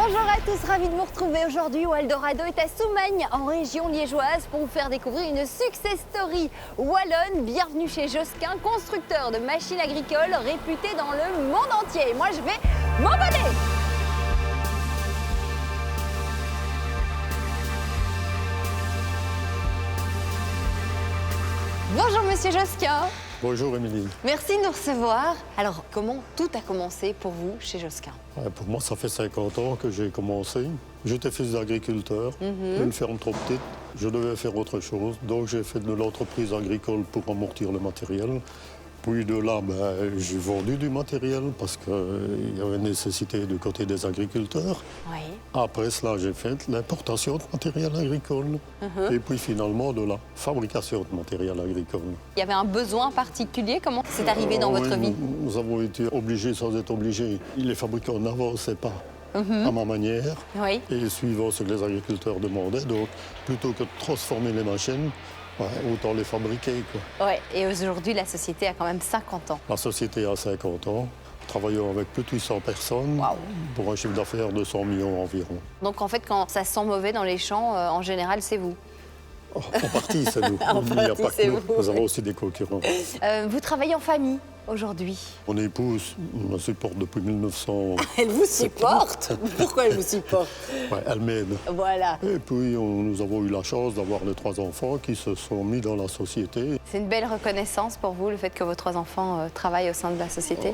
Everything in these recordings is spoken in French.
Bonjour à tous, ravi de vous retrouver aujourd'hui où Eldorado est à Soumagne, en région liégeoise, pour vous faire découvrir une success story wallonne. Bienvenue chez Josquin, constructeur de machines agricoles réputé dans le monde entier. Moi, je vais m'envoler. Bonjour Monsieur Josquin. Bonjour Émilie. Merci de nous recevoir. Alors, comment tout a commencé pour vous chez Josquin? Pour moi, ça fait 50 ans que j'ai commencé. J'étais fils d'agriculteur, une ferme trop petite. Je devais faire autre chose, donc j'ai fait de l'entreprise agricole pour amortir le matériel. Puis de là, j'ai vendu du matériel parce qu'il y avait nécessité du côté des agriculteurs. Oui. Après cela, j'ai fait l'importation de matériel agricole. Et puis finalement, de la fabrication de matériel agricole. Il y avait un besoin particulier? Comment c'est arrivé dans votre vie? Nous avons été obligés sans être obligés. Les fabricants n'avançaient pas à ma manière. Oui. Et suivant ce que les agriculteurs demandaient. Donc, plutôt que de transformer les machines, autant les fabriquer, quoi. Ouais. Et aujourd'hui, la société a quand même 50 ans. La société a 50 ans. Travaillons avec plus de 800 personnes pour un chiffre d'affaires de 100 millions environ. Donc en fait, quand ça sent mauvais dans les champs, en général, c'est vous? En partie, c'est nous. En Il n'y a partie, pas c'est que nous. vous, Nous avons oui. aussi des concurrents. Vous travaillez en famille aujourd'hui? Mon épouse me supporte depuis 1900. Elle vous supporte? Pourquoi elle vous supporte? Ouais, elle m'aide. Voilà. Et puis, nous avons eu la chance d'avoir les 3 enfants qui se sont mis dans la société. C'est une belle reconnaissance pour vous, le fait que vos 3 enfants travaillent au sein de la société?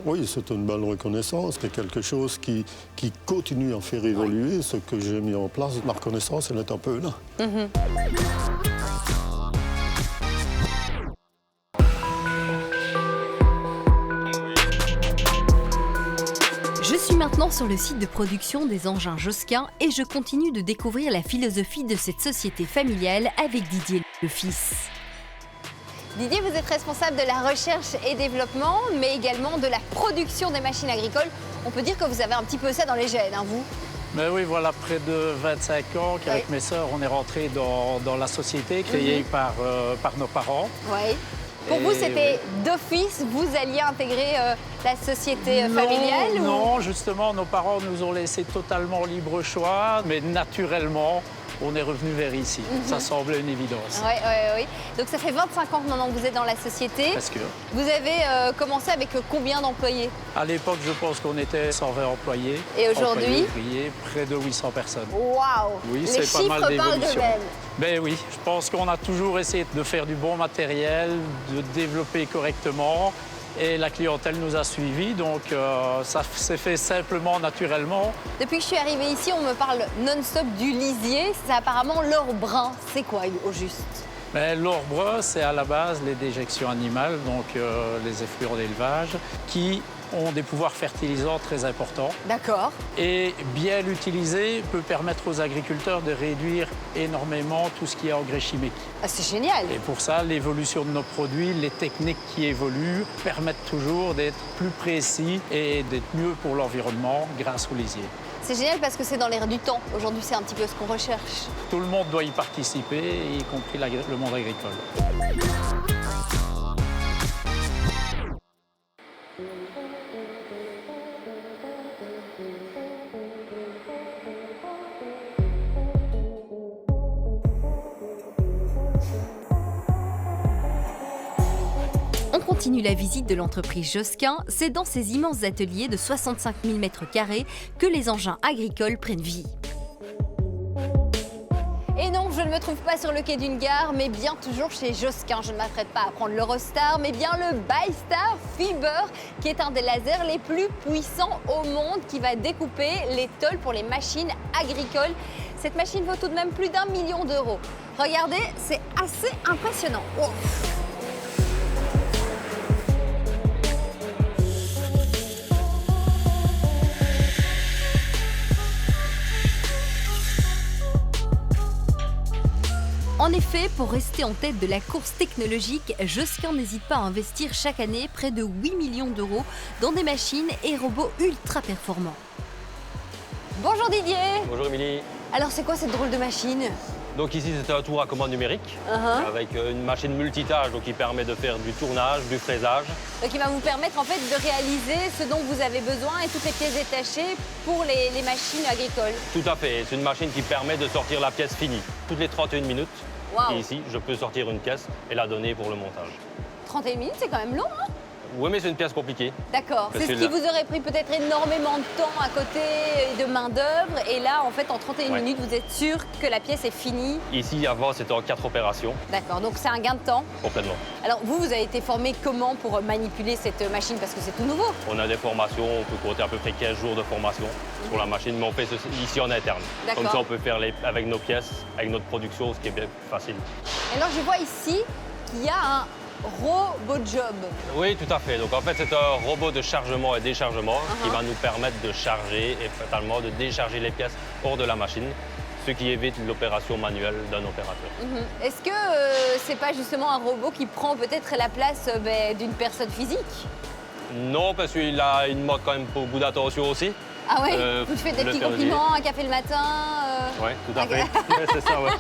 Oui, c'est une belle reconnaissance. C'est quelque chose qui continue à faire évoluer ce que j'ai mis en place. La reconnaissance, elle est un peu là. Je suis maintenant sur le site de production des engins Josquin et je continue de découvrir la philosophie de cette société familiale avec Didier le fils. Didier, vous êtes responsable de la recherche et développement, mais également de la production des machines agricoles. On peut dire que vous avez un petit peu ça dans les gènes, hein, vous? Mais oui, voilà, près de 25 ans qu'avec mes sœurs, on est rentré dans la société créée par nos parents. Oui. Pour vous, c'était d'office, vous alliez intégrer la société familiale? Non, justement, nos parents nous ont laissé totalement libre choix, mais naturellement, on est revenu vers ici. Ça semblait une évidence. Oui. Donc ça fait 25 ans que maintenant que vous êtes dans la société. Parce que, Vous avez commencé avec combien d'employés? à l'époque, je pense qu'on était 120 employés. Et aujourd'hui? Employés ouvriers, près de 800 personnes. Waouh! Oui, Les c'est pas chiffres mal parlent d'évolution. d'eux-mêmes. Ben oui, je pense qu'on a toujours essayé de faire du bon matériel, de développer correctement. Et la clientèle nous a suivis, donc ça s'est fait simplement, naturellement. Depuis que je suis arrivée ici, on me parle non-stop du lisier. C'est apparemment l'or brun. C'est quoi au juste? Mais l'or brun, c'est à la base les déjections animales, donc les effluents d'élevage, qui ont des pouvoirs fertilisants très importants. D'accord. Et bien l'utiliser peut permettre aux agriculteurs de réduire énormément tout ce qui est engrais chimiques. Ah, c'est génial. Et pour ça, l'évolution de nos produits, les techniques qui évoluent, permettent toujours d'être plus précis et d'être mieux pour l'environnement grâce au lisier. C'est génial parce que c'est dans l'air du temps. Aujourd'hui, c'est un petit peu ce qu'on recherche. Tout le monde doit y participer, y compris le monde agricole. On continue la visite de l'entreprise Josquin. C'est dans ces immenses ateliers de 65 000 m² que les engins agricoles prennent vie. Et non, je ne me trouve pas sur le quai d'une gare, mais bien toujours chez Josquin. Je ne m'apprête pas à prendre l'Eurostar, mais bien le ByStar Fiber, qui est un des lasers les plus puissants au monde, qui va découper les tôles pour les machines agricoles. Cette machine vaut tout de même plus d'1 million d'euros. Regardez, c'est assez impressionnant. Oh. En effet, pour rester en tête de la course technologique, Josquin n'hésite pas à investir chaque année près de 8 millions d'euros dans des machines et robots ultra performants. Bonjour Didier. Bonjour Émilie. Alors c'est quoi cette drôle de machine? Donc ici, c'est un tour à commande numérique avec une machine multitâche donc qui permet de faire du tournage, du fraisage. Donc il va vous permettre en fait de réaliser ce dont vous avez besoin et toutes les pièces détachées pour les machines agricoles. Tout à fait. C'est une machine qui permet de sortir la pièce finie. Toutes les 31 minutes, Wow. et ici, je peux sortir une pièce et la donner pour le montage. 31 minutes, c'est quand même long, hein? Oui, mais c'est une pièce compliquée. D'accord. C'est ce qui vous aurait pris peut-être énormément de temps à côté et de main-d'œuvre. Et là, en fait, en 31 minutes, vous êtes sûr que la pièce est finie. Ici, avant, c'était en 4 opérations. D'accord, donc c'est un gain de temps. Complètement. Alors, vous avez été formé comment pour manipuler cette machine? Parce que c'est tout nouveau. On a des formations, on peut compter à peu près 15 jours de formation sur la machine, mais on fait ceci ici en interne. Comme ça, on peut faire avec nos pièces, avec notre production, ce qui est bien facile. Et alors, je vois ici qu'il y a un RoboJob. Oui, tout à fait. Donc en fait, c'est un robot de chargement et déchargement qui va nous permettre de charger et fatalement de décharger les pièces hors de la machine, ce qui évite l'opération manuelle d'un opérateur. Est-ce que c'est pas justement un robot qui prend peut-être la place d'une personne physique? Non, parce qu'il a une mode quand même beaucoup d'attention aussi. Ah ouais, vous faites des petits compliments, un café le matin. Oui, tout à fait. Ouais, c'est ça, ouais.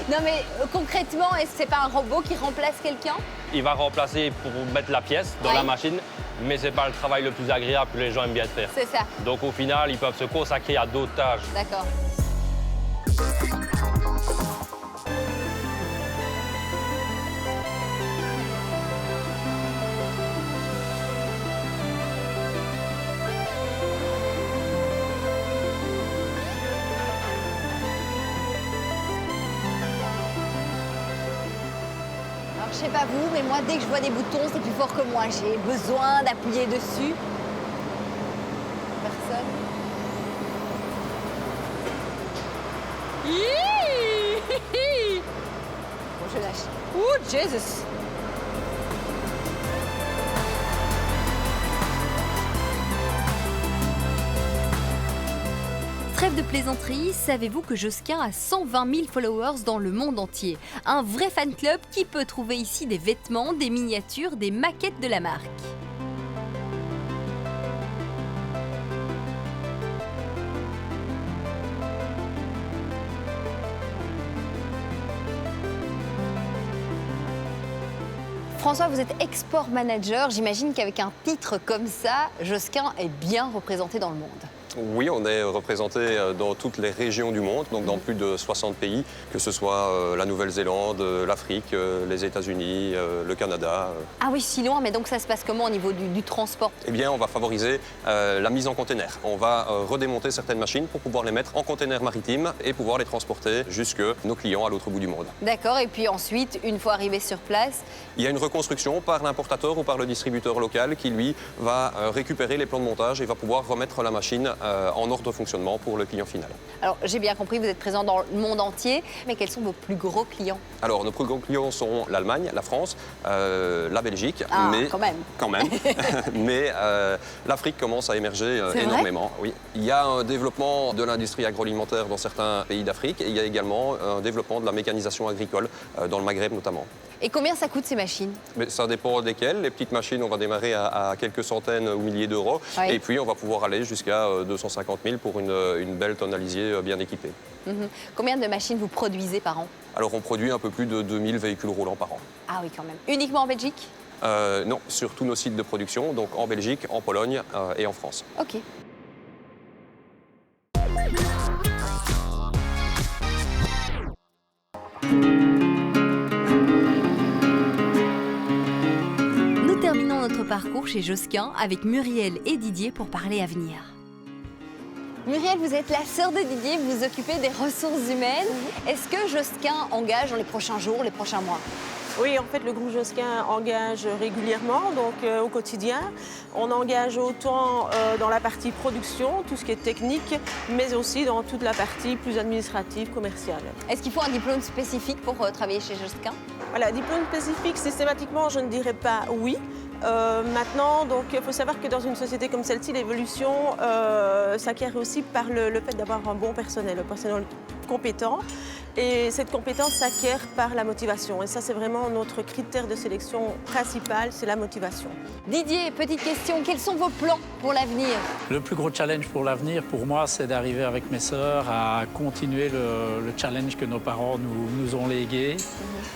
Non mais concrètement, est-ce que c'est pas un robot qui remplace quelqu'un? Il va remplacer pour mettre la pièce dans la machine, mais c'est pas le travail le plus agréable que les gens aiment bien faire. C'est ça. Donc au final, ils peuvent se consacrer à d'autres tâches. D'accord. Je sais pas vous, mais moi, dès que je vois des boutons, c'est plus fort que moi. J'ai besoin d'appuyer dessus. Personne. Bon, je lâche. Ouh, Jesus! Trêve de plaisanterie, savez-vous que Josquin a 120 000 followers dans le monde entier? Un vrai fan club qui peut trouver ici des vêtements, des miniatures, des maquettes de la marque. François, vous êtes export manager. J'imagine qu'avec un titre comme ça, Josquin est bien représenté dans le monde. Oui, on est représenté dans toutes les régions du monde, donc dans plus de 60 pays, que ce soit la Nouvelle-Zélande, l'Afrique, les États-Unis, le Canada. Ah oui, si loin, mais donc ça se passe comment au niveau du transport? Eh bien, on va favoriser la mise en container. On va redémonter certaines machines pour pouvoir les mettre en container maritime et pouvoir les transporter jusque nos clients à l'autre bout du monde. D'accord, et puis ensuite, une fois arrivé sur place... Il y a une reconstruction par l'importateur ou par le distributeur local qui, lui, va récupérer les plans de montage et va pouvoir remettre la machine en ordre de fonctionnement pour le client final. Alors, j'ai bien compris, vous êtes présent dans le monde entier, mais quels sont vos plus gros clients? Alors, nos plus gros clients sont l'Allemagne, la France, la Belgique, mais quand même. mais l'Afrique commence à émerger énormément. Oui. Il y a un développement de l'industrie agroalimentaire dans certains pays d'Afrique et il y a également un développement de la mécanisation agricole dans le Maghreb notamment. Et combien ça coûte ces machines? Mais ça dépend desquelles. Les petites machines, on va démarrer à quelques centaines ou milliers d'euros. Oui. Et puis, on va pouvoir aller jusqu'à 250 000 pour une belle tonalisier bien équipée. Combien de machines vous produisez par an? Alors, on produit un peu plus de 2000 véhicules roulants par an. Ah oui, quand même. Uniquement en Belgique? Non, sur tous nos sites de production, donc en Belgique, en Pologne et en France. Ok. Nous terminons notre parcours chez Josquin avec Muriel et Didier pour parler avenir. Muriel, vous êtes la sœur de Didier, vous vous occupez des ressources humaines. Est-ce que Josquin engage dans les prochains jours, les prochains mois? Oui, en fait, le groupe Josquin engage régulièrement, donc au quotidien. On engage autant dans la partie production, tout ce qui est technique, mais aussi dans toute la partie plus administrative, commerciale. Est-ce qu'il faut un diplôme spécifique pour travailler chez Josquin? Voilà, diplôme spécifique, systématiquement, je ne dirais pas oui. Maintenant, donc, il faut savoir que dans une société comme celle-ci, l'évolution s'acquiert aussi par le fait d'avoir un bon personnel compétent. Et cette compétence s'acquiert par la motivation. Et ça, c'est vraiment notre critère de sélection principal, c'est la motivation. Didier, petite question, quels sont vos plans pour l'avenir? Le plus gros challenge pour l'avenir, pour moi, c'est d'arriver avec mes sœurs à continuer le challenge que nos parents nous ont légué,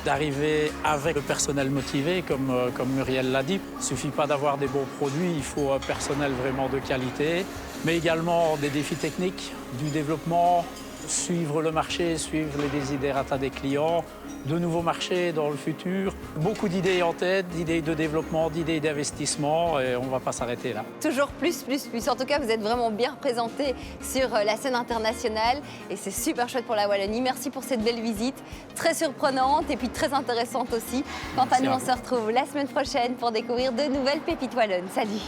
d'arriver avec le personnel motivé, comme Muriel l'a dit. Il ne suffit pas d'avoir des bons produits, il faut un personnel vraiment de qualité, mais également des défis techniques, du développement, suivre le marché, suivre les desiderata des clients, de nouveaux marchés dans le futur. Beaucoup d'idées en tête, d'idées de développement, d'idées d'investissement et on ne va pas s'arrêter là. Toujours plus. En tout cas, vous êtes vraiment bien représenté sur la scène internationale et c'est super chouette pour la Wallonie. Merci pour cette belle visite, très surprenante et puis très intéressante aussi. Quant à nous, on se retrouve la semaine prochaine pour découvrir de nouvelles pépites wallonnes. Salut!